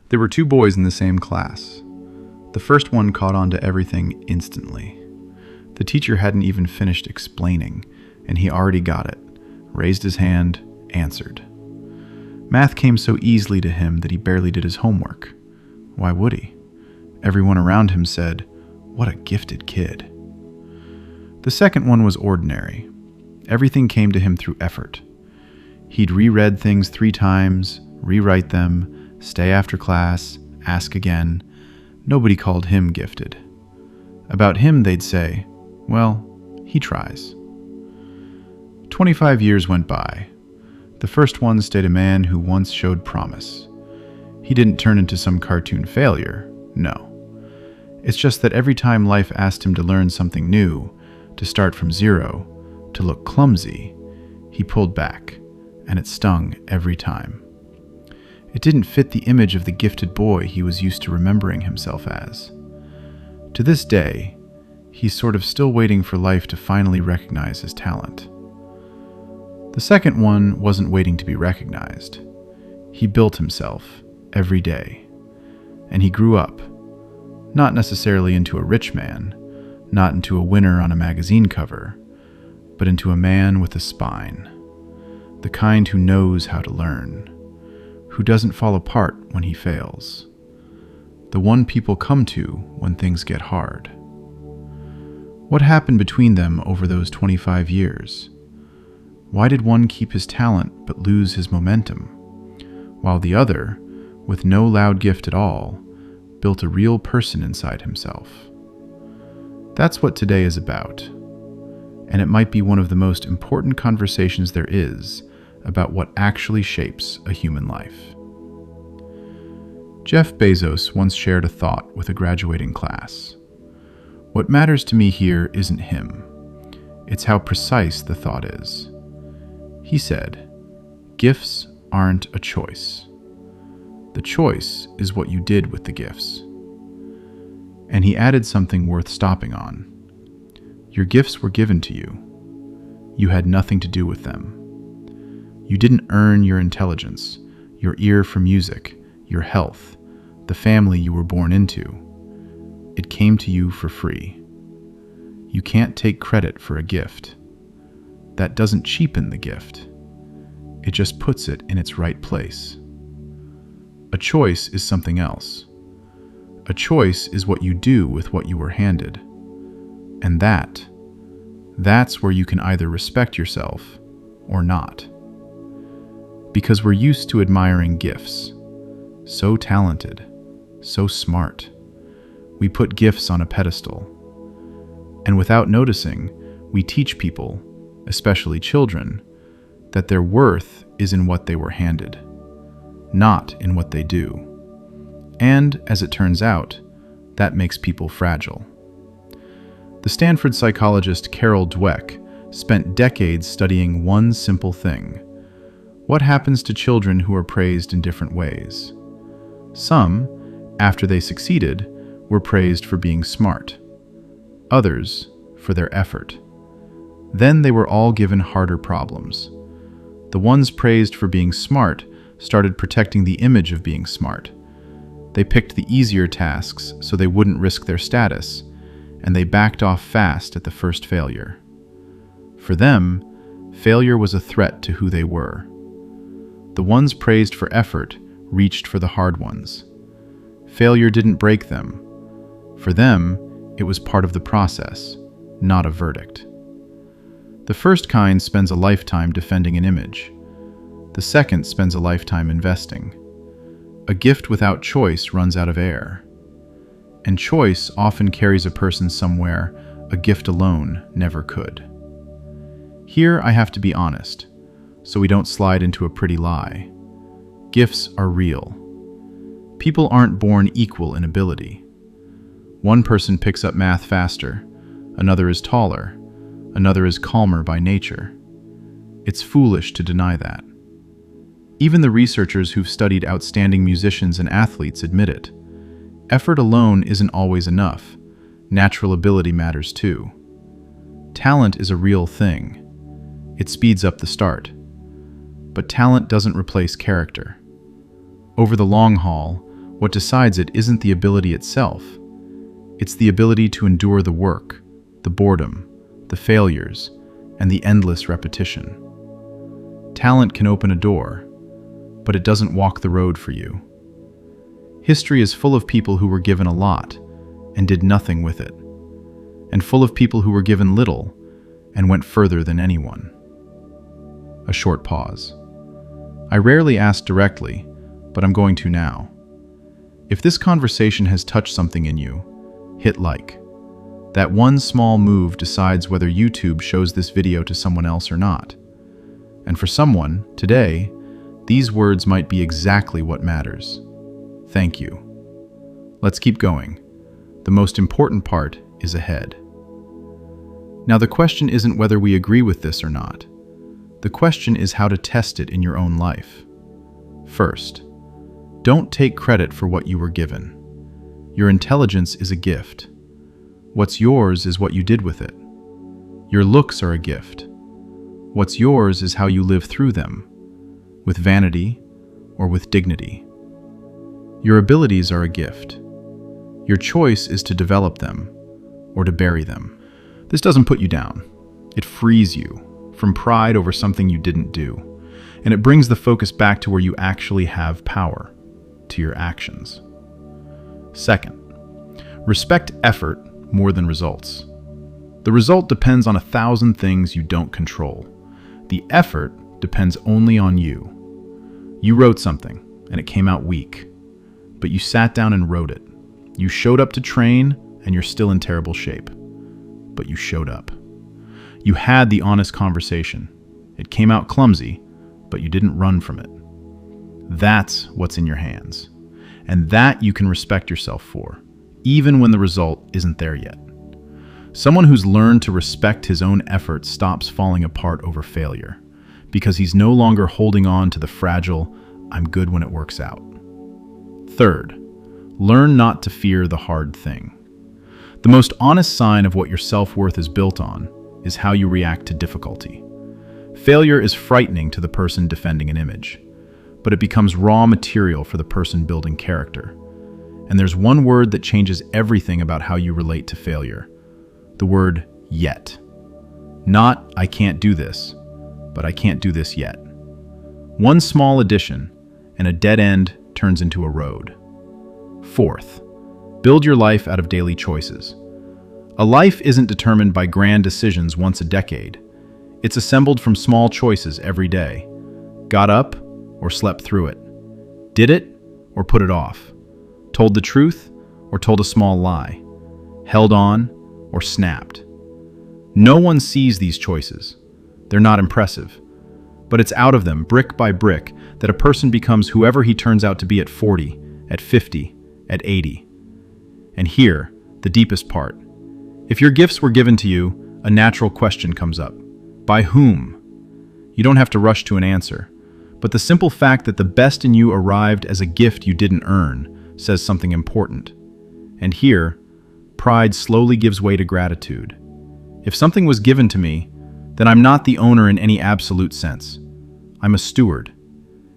There were two boys in the same class. The first one caught on to everything instantly. The teacher hadn't even finished explaining, and he already got it, raised his hand, answered. Math came so easily to him that he barely did his homework. Why would he? Everyone around him said, "What a gifted kid." The second one was ordinary. Everything came to him through effort. He'd reread things 3 times, rewrite them, stay after class, ask again. Nobody called him gifted. About him, they'd say, well, he tries. 25 years went by. The first one stayed a man who once showed promise. He didn't turn into some cartoon failure, no. It's just that every time life asked him to learn something new, to start from zero, to look clumsy, he pulled back, and it stung every time. It didn't fit the image of the gifted boy he was used to remembering himself as. To this day, he's sort of still waiting for life to finally recognize his talent. The second one wasn't waiting to be recognized. He built himself every day. And he grew up, not necessarily into a rich man, not into a winner on a magazine cover, but into a man with a spine, the kind who knows how to learn, who doesn't fall apart when he fails, the one people come to when things get hard. What happened between them over those 25 years? Why did one keep his talent but lose his momentum, while the other, with no loud gift at all, built a real person inside himself? That's what today is about, and it might be one of the most important conversations there is about what actually shapes a human life. Jeff Bezos once shared a thought with a graduating class. What matters to me here isn't him. It's how precise the thought is. He said, "Gifts aren't a choice. The choice is what you did with the gifts." And he added something worth stopping on. Your gifts were given to you. You had nothing to do with them. You didn't earn your intelligence, your ear for music, your health, the family you were born into. It came to you for free. You can't take credit for a gift. That doesn't cheapen the gift. It just puts it in its right place. A choice is something else. A choice is what you do with what you were handed. And that's where you can either respect yourself or not. Because we're used to admiring gifts. So talented, so smart. We put gifts on a pedestal. And without noticing, we teach people, especially children, that their worth is in what they were handed, not in what they do. And, as it turns out, that makes people fragile. The Stanford psychologist Carol Dweck spent decades studying one simple thing. What happens to children who are praised in different ways? Some, after they succeeded, were praised for being smart. Others, for their effort. Then they were all given harder problems. The ones praised for being smart started protecting the image of being smart. They picked the easier tasks so they wouldn't risk their status, and they backed off fast at the first failure. For them, failure was a threat to who they were. The ones praised for effort reached for the hard ones. Failure didn't break them. For them, it was part of the process, not a verdict. The first kind spends a lifetime defending an image. The second spends a lifetime investing. A gift without choice runs out of air. And choice often carries a person somewhere a gift alone never could. Here I have to be honest, so we don't slide into a pretty lie. Gifts are real. People aren't born equal in ability. One person picks up math faster, another is taller, another is calmer by nature. It's foolish to deny that. Even the researchers who've studied outstanding musicians and athletes admit it. Effort alone isn't always enough. Natural ability matters too. Talent is a real thing. It speeds up the start. But talent doesn't replace character. Over the long haul, What decides it isn't the ability itself. It's the ability to endure the work, the boredom, the failures, and the endless repetition. Talent can open a door, but it doesn't walk the road for you. History is full of people who were given a lot and did nothing with it, and full of people who were given little and went further than anyone. A short pause. I rarely ask directly, but I'm going to now. If this conversation has touched something in you, hit like. That one small move decides whether YouTube shows this video to someone else or not. And for someone, today, these words might be exactly what matters. Thank you. Let's keep going. The most important part is ahead. Now, the question isn't whether we agree with this or not. The question is how to test it in your own life. First, don't take credit for what you were given. Your intelligence is a gift. What's yours is what you did with it. Your looks are a gift. What's yours is how you live through them, with vanity or with dignity. Your abilities are a gift. Your choice is to develop them or to bury them. This doesn't put you down. It frees you from pride over something you didn't do, and it brings the focus back to where you actually have power, to your actions. Second, respect effort more than results. The result depends on 1,000 things you don't control. The effort depends only on you. You wrote something, and it came out weak, but you sat down and wrote it. You showed up to train, and you're still in terrible shape, but you showed up. You had the honest conversation. It came out clumsy, but you didn't run from it. That's what's in your hands, and that you can respect yourself for, even when the result isn't there yet. Someone who's learned to respect his own effort stops falling apart over failure, because he's no longer holding on to the fragile, "I'm good when it works out." Third, learn not to fear the hard thing. The most honest sign of what your self-worth is built on is how you react to difficulty. Failure is frightening to the person defending an image, but it becomes raw material for the person building character. And there's one word that changes everything about how you relate to failure. The word yet. Not "I can't do this," but "I can't do this yet." One small addition, and a dead end turns into a road. Fourth, build your life out of daily choices. A life isn't determined by grand decisions once a decade. It's assembled from small choices every day. Got up or slept through it. Did it or put it off. Told the truth or told a small lie. Held on or snapped. No one sees these choices. They're not impressive. But it's out of them, brick by brick, that a person becomes whoever he turns out to be at 40, at 50, at 80. And here, the deepest part. If your gifts were given to you, a natural question comes up. By whom? You don't have to rush to an answer. But the simple fact that the best in you arrived as a gift you didn't earn says something important. And here, pride slowly gives way to gratitude. If something was given to me, then I'm not the owner in any absolute sense. I'm a steward.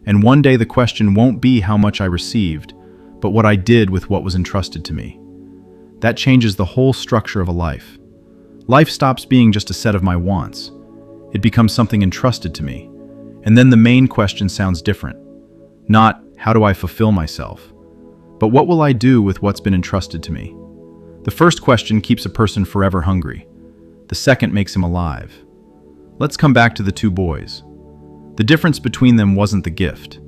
And one day the question won't be how much I received, but what I did with what was entrusted to me. That changes the whole structure of a life. Life stops being just a set of my wants. It becomes something entrusted to me. And then the main question sounds different. Not, how do I fulfill myself? But what will I do with what's been entrusted to me? The first question keeps a person forever hungry. The second makes him alive. Let's come back to the two boys. The difference between them wasn't the gift.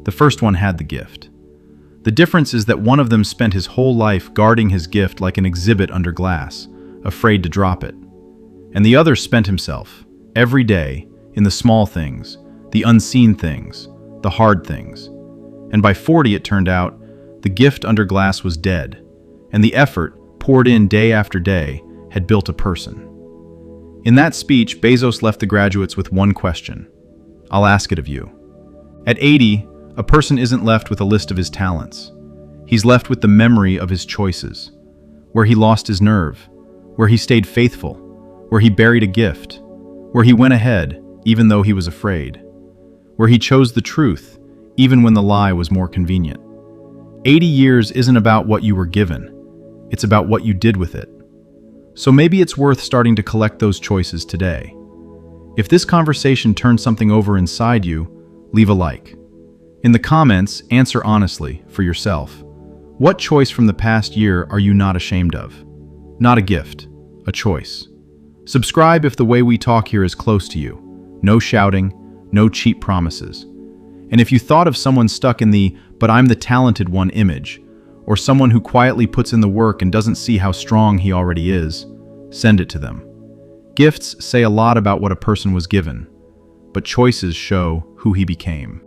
The first one had the gift. The difference is that one of them spent his whole life guarding his gift like an exhibit under glass, afraid to drop it. And the other spent himself, every day, in the small things, the unseen things, the hard things. And by 40, it turned out, the gift under glass was dead, and the effort, poured in day after day, had built a person. In that speech, Bezos left the graduates with one question. I'll ask it of you. At 80, a person isn't left with a list of his talents. He's left with the memory of his choices, where he lost his nerve, where he stayed faithful, where he buried a gift, where he went ahead even though he was afraid, where he chose the truth even when the lie was more convenient. 80 years isn't about what you were given. It's about what you did with it. So maybe it's worth starting to collect those choices today. If this conversation turned something over inside you, leave a like. In the comments, answer honestly for yourself. What choice from the past year are you not ashamed of? Not a gift, a choice. Subscribe if the way we talk here is close to you. No shouting, no cheap promises. And if you thought of someone stuck in the "but I'm the talented one" image, or someone who quietly puts in the work and doesn't see how strong he already is, send it to them. Gifts say a lot about what a person was given, but choices show who he became.